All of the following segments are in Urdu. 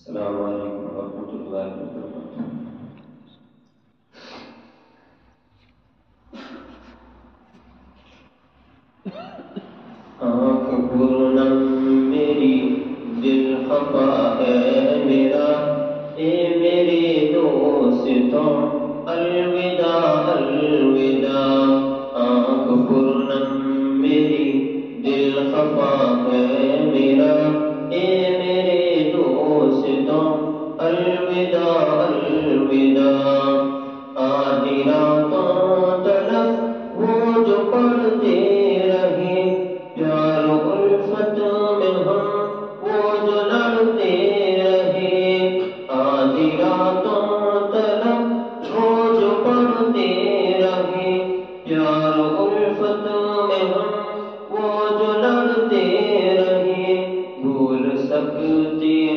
السلام علیکم ورحمۃ اللہ وبرکاتہ۔ آنکھ پرنم میری دل خفا ہے میرا، اے میرے دوستوں الوداع الوداع۔ آنکھ پرنم میری دل خفا ہے میرا، اے میرے دوستوں الوداع الوداع۔ آدھی راتوں تلک وہ جو پڑھتے رہے، پیار و الفت میں ہم وہ جو لڑتے رہے۔ آدھی راتوں تلک وہ جو پڑھتے رہے، پیار و الفت میں ہم وہ جو لڑتے رہے۔ بھول سکتے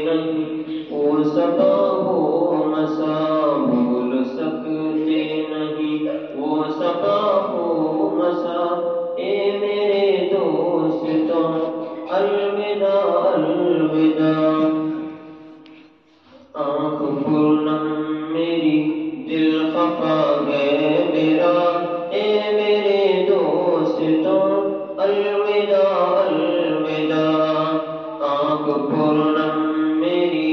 نہیں وہ صبا ہو مسا، بھول سکتے نہیں وہ صبا ہو مسا۔ اے میرے دوستوں الوداع الوداع۔ آنکھ پرنم میری دل خفا ہے میرا، اے میرے دوستوں الوداع الوداع۔ آنکھ پرنم میری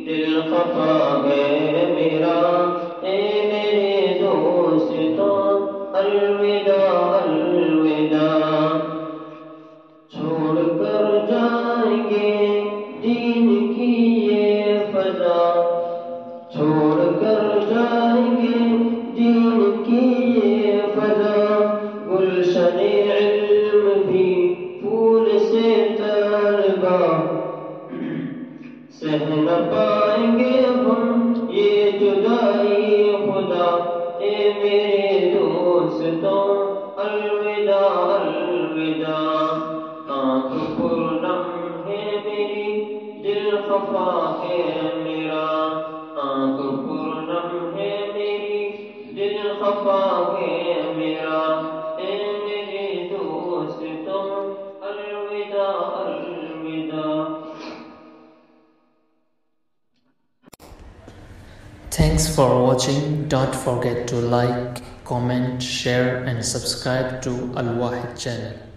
دل خفا ہے میرا، اے میرے دوستوں الوداع الوداع۔ چھوڑ کر جائیں گے دین کی یہ فضا، چھوڑ کر جائیں گے دین کی یہ فضا۔ گلشن علم بھی پھول سے طلبا، سہ نہ پائیں گے ہم یہ جدائی خدا۔ اے میرے دوستوں الوداع الوداع۔ آنکھ پرنم ہے میری دل خفا ہے میرا، آنکھ پرنم ہے میری دل خفا ہے میرا۔ اے میرے دوستوں الوداع الوداع۔ Thanks for watching. Don't forget to like, comment, share and subscribe to Al Wahid channel.